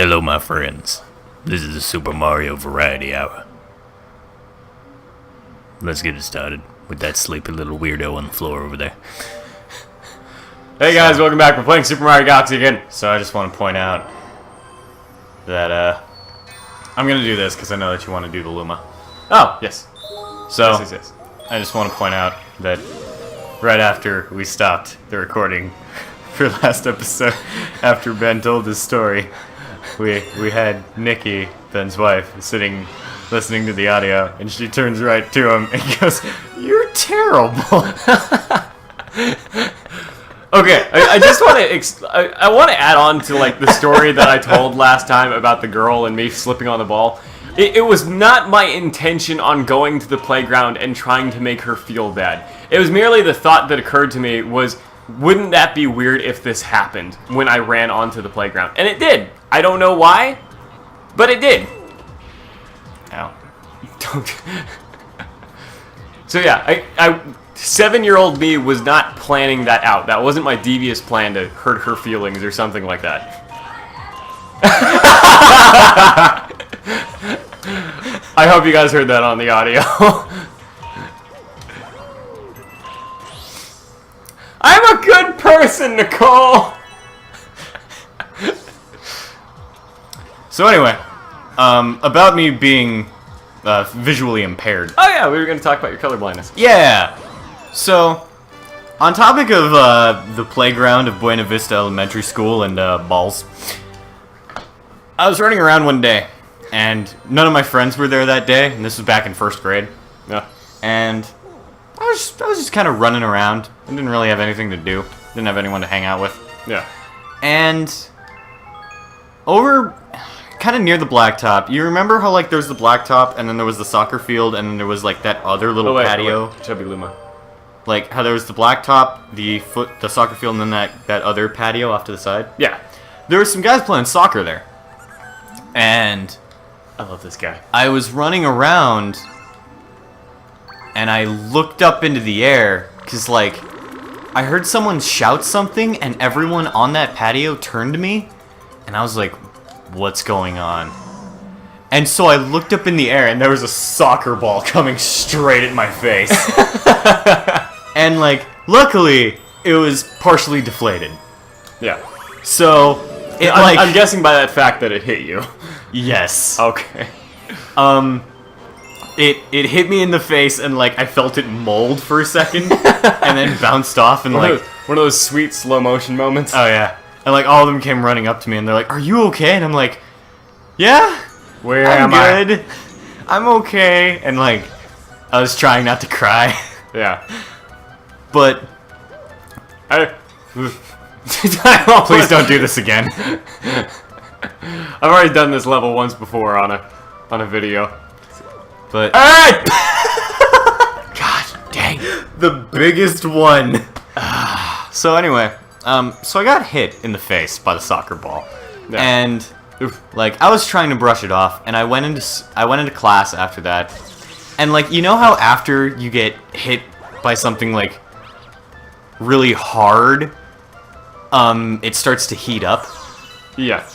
Hello, my friends. This is the Super Mario Variety Hour. Let's get it started with that sleepy little weirdo on the floor over there. Hey guys, welcome back. We're playing Super Mario Galaxy again. So I just want to point out that I'm gonna do this because I know that you want to do the Luma. Oh, yes. So yes. I just want to point out that right after we stopped the recording for last episode, after Ben told his story, we had Nikki, Ben's wife, sitting listening to the audio, and she turns right to him and goes, "You're terrible." Okay, I just want to I want to add on to like the story that I told last time about the girl and me slipping on the ball. It was not my intention on going to the playground and trying to make her feel bad. It was merely the thought that occurred to me was, wouldn't that be weird if this happened when I ran onto the playground? And it did. I don't know why, but it did. Ow. Don't. So yeah, I 7-year-old me was not planning that out. That wasn't my devious plan to hurt her feelings or something like that. I hope you guys heard that on the audio. I'm a good person, Nicole! So anyway, about me being visually impaired. Oh yeah, we were going to talk about your color blindness. Yeah! So, on topic of the playground of Buena Vista Elementary School and balls, I was running around one day, and none of my friends were there that day, and this was back in first grade. Yeah. And I was just kind of running around. I didn't really have anything to do. Didn't have anyone to hang out with. Yeah. And over kind of near the blacktop, you remember how like there's the blacktop and then there was the soccer field and then there was like that other little patio? Chubby Luma. Like how there was the blacktop, the soccer field, and then that other patio off to the side? Yeah. There were some guys playing soccer there. And I love this guy. I was running around and I looked up into the air because like I heard someone shout something and everyone on that patio turned to me and I was like, what's going on? And so I looked up in the air and there was a soccer ball coming straight at my face. And like, luckily, it was partially deflated. Yeah. So, I'm guessing by that fact that it hit you. Yes. Okay. It hit me in the face and like I felt it mold for a second and then bounced off and one of those sweet slow motion moments. Oh yeah. And like all of them came running up to me and they're like, "Are you okay?" And I'm like, "Yeah. Where I'm am I? good. I'm okay." And like I was trying not to cry. Yeah. But please don't do this again. I've already done this level once before on a video. But Alright! God dang, the biggest one. So anyway, so I got hit in the face by the soccer ball, Yeah. and like I was trying to brush it off, and I went into class after that, and like you know how after you get hit by something like really hard, it starts to heat up. Yeah.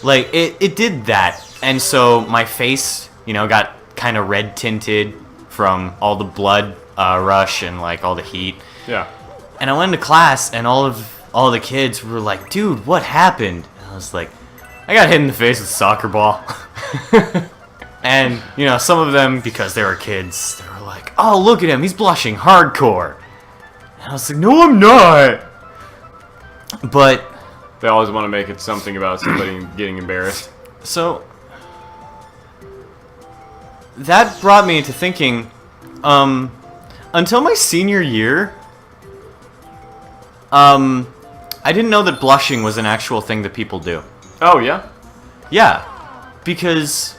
Like it did that, and so my face, got kind of red tinted from all the blood rush and like all the heat. Yeah. And I went into class, and all the kids were like, "Dude, what happened?" And I was like, "I got hit in the face with a soccer ball." And some of them, because they were kids, they were like, "Oh, look at him, he's blushing hardcore." And I was like, "No, I'm not." But They always want to make it something about somebody getting embarrassed. so that brought me to thinking, until my senior year, I didn't know that blushing was an actual thing that people do. Oh, yeah? Yeah, because,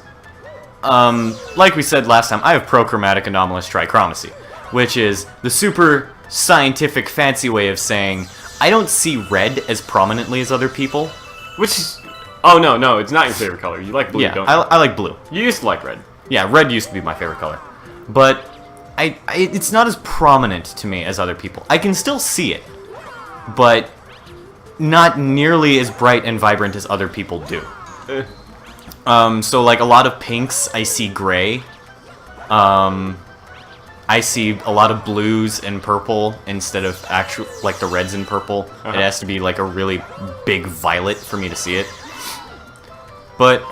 like we said last time, I have prochromatic anomalous trichromacy, which is the super scientific fancy way of saying I don't see red as prominently as other people. Which is... Oh, no, it's not your favorite color. You like blue, Yeah, don't you? I like blue. You used to like red. Yeah, red used to be my favorite color. But it's not as prominent to me as other people. I can still see it, but not nearly as bright and vibrant as other people do. So like a lot of pinks, I see gray. I see a lot of blues and purple instead of actual like the reds and purple. It has to be like a really big violet for me to see it. But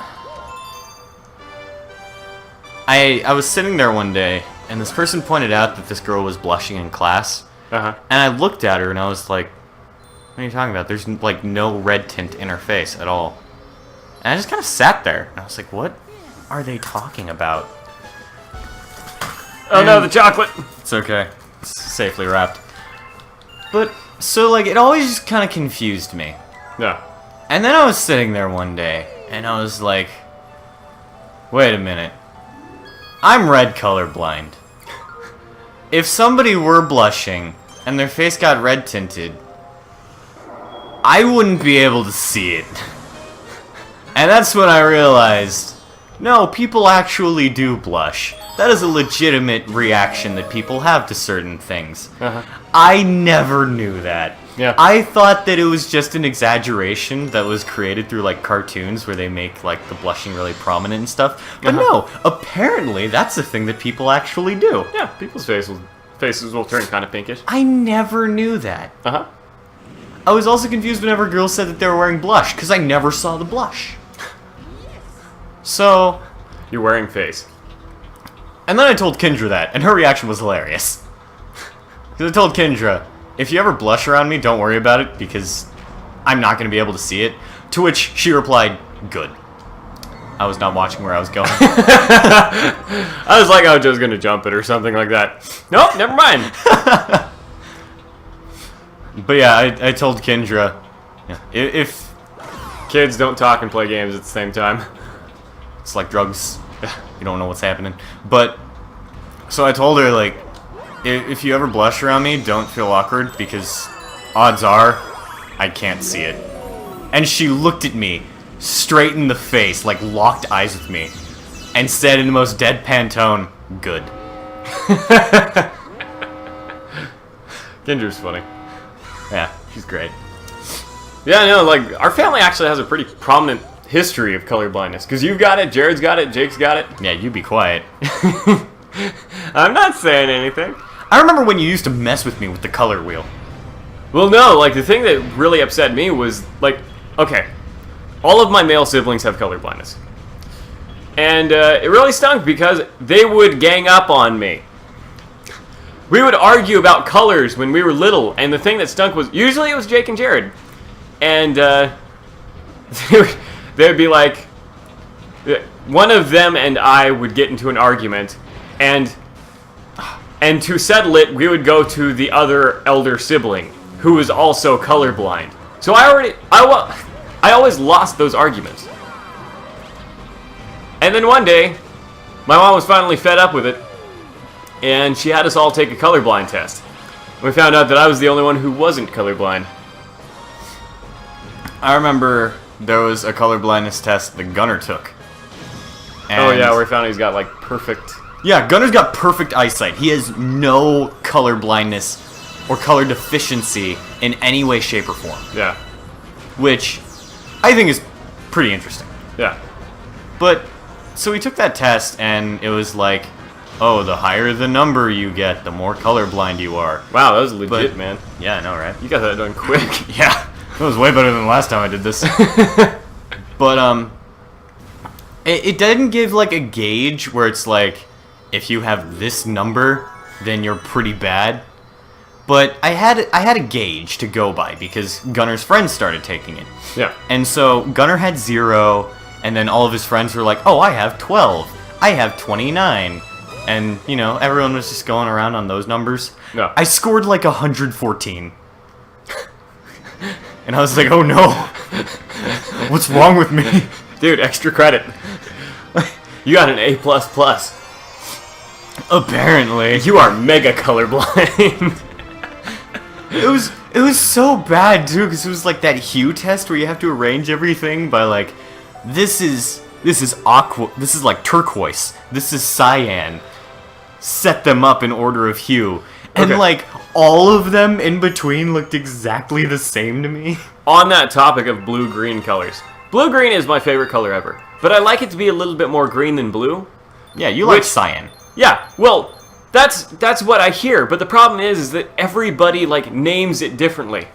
I was sitting there one day, and this person pointed out that this girl was blushing in class. And I looked at her and I was like, "What are you talking about? There's like no red tint in her face at all." And I just kind of sat there and I was like, "What are they talking about?" Oh no, the chocolate! It's okay. It's safely wrapped. But, so like, it always just kind of confused me. Yeah. And then I was sitting there one day, and I was like, wait a minute. I'm red colorblind. If somebody were blushing, and their face got red tinted, I wouldn't be able to see it. And that's when I realized, no, people actually do blush. That is a legitimate reaction that people have to certain things. I never knew that. Yeah. I thought that it was just an exaggeration that was created through like cartoons where they make like the blushing really prominent and stuff. But no, apparently that's a thing that people actually do. Yeah, people's faces will turn kind of pinkish. I never knew that. I was also confused whenever girls said that they were wearing blush, because I never saw the blush. So... You're wearing face. And then I told Kendra that, and her reaction was hilarious. Because I told Kendra, if you ever blush around me, don't worry about it, because I'm not going to be able to see it. To which she replied, good. I was not watching where I was going. I was like, I was just going to jump it or something like that. Nope, never mind. But yeah, I told Kendra, if Kids don't talk and play games at the same time. it's like drugs, you don't know what's happening. But, so I told her, like, if you ever blush around me, don't feel awkward, because odds are, I can't see it. And she looked at me, straight in the face, like locked eyes with me, and said in the most deadpan tone, good. Kendra's funny. Yeah, she's great. Yeah, I know, like, our family actually has a pretty prominent history of color blindness. Because you've got it, Jared's got it, Jake's got it. Yeah, you be quiet. I'm not saying anything. I remember when you used to mess with me with the color wheel. Well, no, like, the thing that really upset me was, like, okay, all of my male siblings have color blindness. And it really stunk because they would gang up on me. We would argue about colors when we were little, and the thing that stunk was, usually it was Jake and Jared. And they would be like, one of them and I would get into an argument, and to settle it, we would go to the other elder sibling, who was also colorblind. So I always lost those arguments. And then one day, my mom was finally fed up with it, and she had us all take a colorblind test. We found out that I was the only one who wasn't colorblind. I remember there was a color blindness test that Gunnar took. And Oh yeah, where we found he's got like perfect... yeah, Gunnar's got perfect eyesight. He has no color blindness or color deficiency in any way, shape, or form. Yeah. Which I think is pretty interesting. Yeah. But, so we took that test, and it was like, oh, the higher the number you get, the more colorblind you are. Wow, that was legit, But- man. Yeah, I know, right? You got that done quick. Yeah, it was way better than the last time I did this. But, it didn't give, like, a gauge where it's like, if you have this number, then you're pretty bad. But I had a gauge to go by, because Gunnar's friends started taking it. Yeah. And so, Gunnar had 0, and then all of his friends were like, oh, I have 12, I have 29. And, you know, everyone was just going around on those numbers. No. I scored like 114. And I was like, oh no. What's wrong with me? Dude, extra credit. You got an A++. Apparently. You are mega colorblind. It was so bad, too, because it was like that hue test where you have to arrange everything by like, this is aqua, this is like turquoise, this is cyan. Set them up in order of hue. And Okay. like, all of them in between looked exactly the same to me. On that topic of blue-green colors, Blue-green is my favorite color ever. But I like it to be a little bit more green than blue. Yeah, you like cyan. Yeah, well, that's what I hear. But the problem is that everybody, like, names it differently.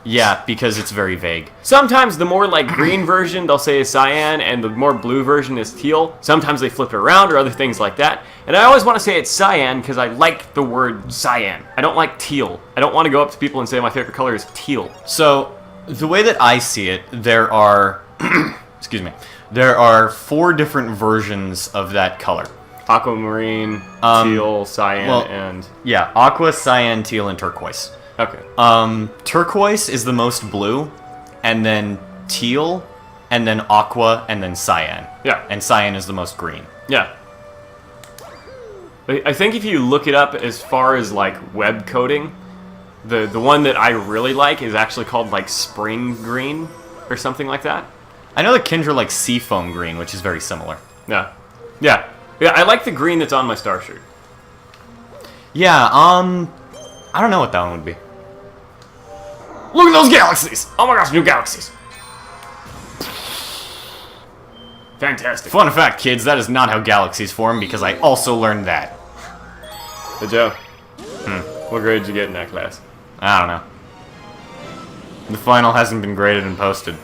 Yeah, because it's very vague. Sometimes the more, like, green version they'll say is cyan, and the more blue version is teal. Sometimes they flip it around or other things like that. And I always want to say it's cyan because I like the word cyan. I don't like teal. I don't want to go up to people and say my favorite color is teal. So, the way that I see it, there are... excuse me. There are 4 different versions of that color. Aquamarine, teal, cyan, and... Yeah, aqua, cyan, teal, and turquoise. Okay. Turquoise is the most blue, and then teal, and then aqua, and then cyan. Yeah. And cyan is the most green. Yeah. I think if you look it up as far as, like, web coding, the one that I really like is actually called, like, spring green or something like that. I know that Kindra likes seafoam green, which is very similar. Yeah. Yeah. Yeah, I like the green that's on my star shirt. Yeah, I don't know what that one would be. Look at those galaxies! Oh my gosh, new galaxies. Fantastic. Fun fact, kids, that is not how galaxies form, because I also learned that. Hey, Joe. What grade did you get in that class? I don't know. The final hasn't been graded and posted.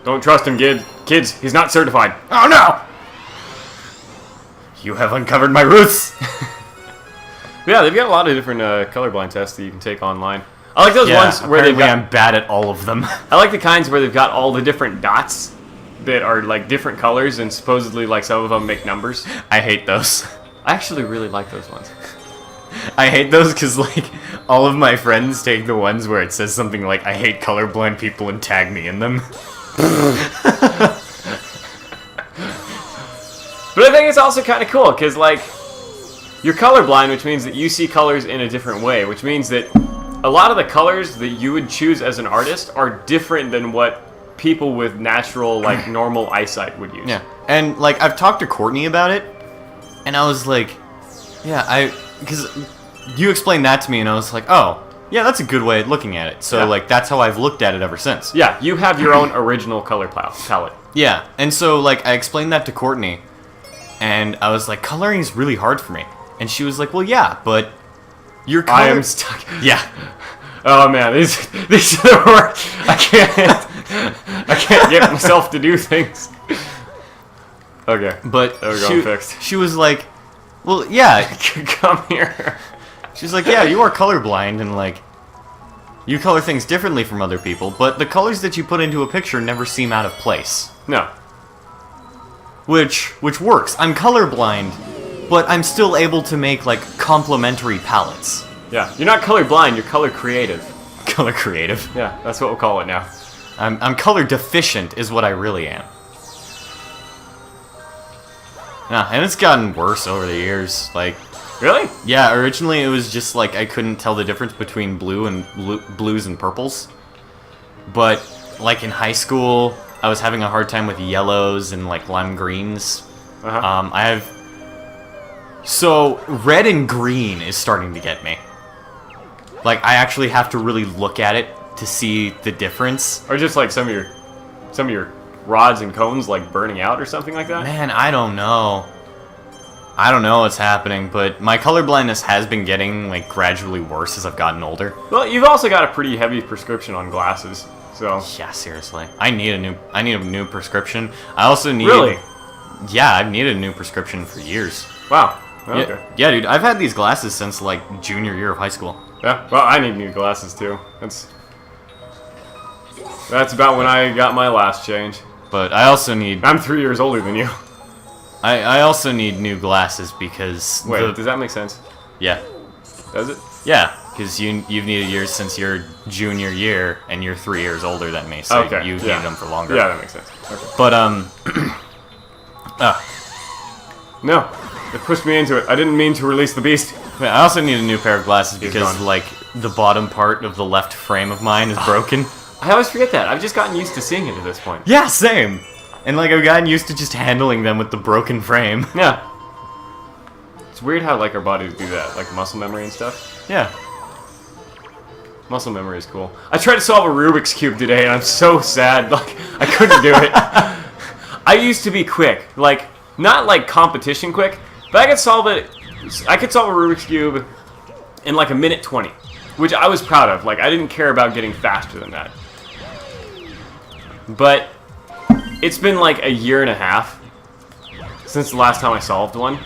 Don't trust him, kid. Kids, he's not certified. Oh no! You have uncovered my roots! Yeah, they've got a lot of different colorblind tests that you can take online. I like those ones where they've got... I'm bad at all of them. I like the kinds where they've got all the different dots that are like different colors and supposedly like some of them make numbers. I hate those. I actually really like those ones. I hate those because, like, all of my friends take the ones where it says something like, I hate colorblind people and tag me in them. But I think it's also kind of cool because, like, you're colorblind, which means that you see colors in a different way, which means that a lot of the colors that you would choose as an artist are different than what people with natural, like, normal eyesight would use. Yeah, and, like, I've talked to Courtney about it, and I was like, yeah, because you explained that to me, and I was like, oh, yeah, that's a good way of looking at it. So, Yeah. like, that's how I've looked at it ever since. Yeah, you have your own original color palette. Yeah, and so, like, I explained that to Courtney, and I was like, coloring is really hard for me. And she was like, well, yeah, but your color... I am stuck. Yeah. Oh man, these are the worst. I can't get myself to do things. Okay, But there we go, I'm fixed. she was like, well, yeah. Come here. She's like, yeah, you are colorblind, and, like, you color things differently from other people, but the colors that you put into a picture never seem out of place. No. Which works. I'm colorblind, but I'm still able to make, like, complementary palettes. Yeah, you're not color blind. You're color creative. Color creative. Yeah, that's what we'll call it now. I'm color deficient is what I really am. Yeah, and it's gotten worse over the years. Like, Really? yeah, originally it was just like I couldn't tell the difference between blues and purples. But like in high school, I was having a hard time with yellows and like lime greens. Uh-huh. So red and green is starting to get me. Like, I actually have to really look at it to see the difference. Or just like some of your rods and cones like burning out or something like that? Man, I don't know. I don't know what's happening, but my colorblindness has been getting like gradually worse as I've gotten older. Well, you've also got a pretty heavy prescription on glasses, so... Yeah, seriously. I need a new prescription. I also need... Really? Yeah, I've needed a new prescription for years. Wow. Okay. Yeah, dude, I've had these glasses since like junior year of high school. Yeah, well, I need new glasses too. That's about when I got my last change. But I also need... I'm 3 years older than you. I also need new glasses because... Wait, does that make sense? Yeah. Does it? Yeah, because you've needed yours since your junior year, and you're 3 years older than me, so Okay, you've yeah. needed them for longer. Yeah, that makes sense. Okay. But, No, it pushed me into it. I didn't mean to release the beast. I also need a new pair of glasses because, gone. like, the bottom part of the left frame of mine is broken. I always forget that. I've just gotten used to seeing it at this point. Yeah, same! And, like, I've gotten used to just handling them with the broken frame. Yeah. It's weird how, like, our bodies do that, like muscle memory and stuff. Yeah. Muscle memory is cool. I tried to solve a Rubik's Cube today, and I'm so sad. Like, I couldn't do it. I used to be quick. Like, not like competition quick, but I could solve it. I could solve a Rubik's Cube in like a minute 20, which I was proud of. Like, I didn't care about getting faster than that. But it's been like a year and a half since the last time I solved one.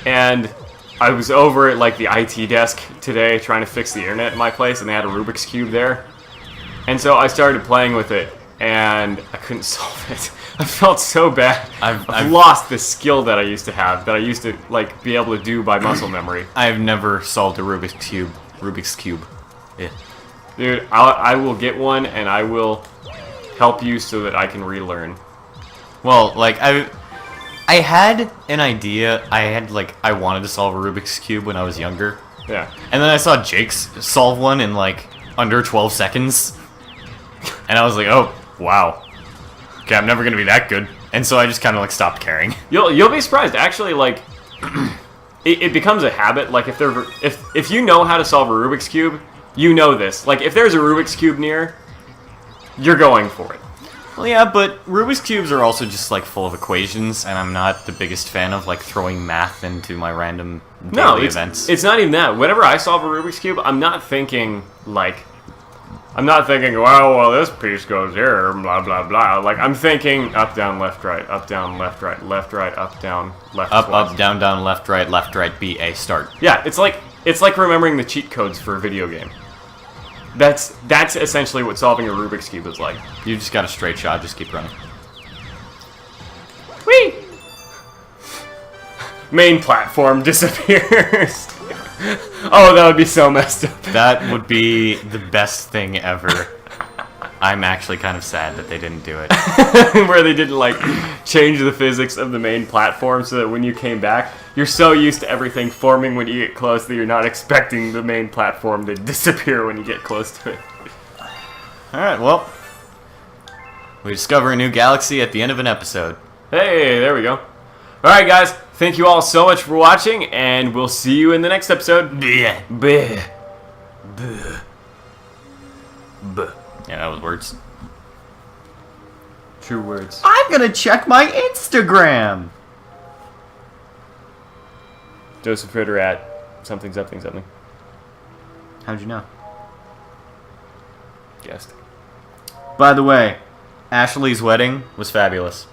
And I was over at like the IT desk today trying to fix the internet in my place, and they had a Rubik's Cube there. And so I started playing with it, and I couldn't solve it. I felt so bad. I've lost the skill that I used to have, that I used to like be able to do by muscle memory. I've never solved a Rubik's Cube. Yeah. Dude, I will get one, and I will help you so that I can relearn. Well, like I had an idea. I wanted to solve a Rubik's Cube when I was younger. Yeah. And then I saw Jake's solve one in like under 12 seconds. And I was like, oh, wow. Okay, I'm never gonna be that good. And so I just kind of like stopped caring. You'll be surprised. Actually, like it becomes a habit. Like if you know how to solve a Rubik's Cube, you know this. Like if there's a Rubik's Cube near, you're going for it. Well, yeah, but Rubik's Cubes are also just like full of equations, and I'm not the biggest fan of like throwing math into my random daily events. It's not even that. Whenever I solve a Rubik's Cube, I'm not thinking, well, this piece goes here, blah, blah, blah. Like, I'm thinking up, down, left, right, up, down, left, right, left, right, up, down, left, up, twice. up, down, left, right, B, A, start. Yeah, it's like remembering the cheat codes for a video game. That's essentially what solving a Rubik's Cube is like. You just got a straight shot, just keep running. Whee! Main platform disappears. Oh, that would be so messed up. That would be the best thing ever. I'm actually kind of sad that they didn't do it. Where they didn't, like, change the physics of the main platform so that when you came back, you're so used to everything forming when you get close that you're not expecting the main platform to disappear when you get close to it. Alright, well, we discover a new galaxy at the end of an episode. Hey, there we go. Alright, guys, thank you all so much for watching, and we'll see you in the next episode. Bleh. Bleh. Bleh. Yeah, that was words. True words. I'm gonna check my Instagram! Joseph Ritter at something, something, something. How'd you know? Guessed. By the way, Ashley's wedding was fabulous.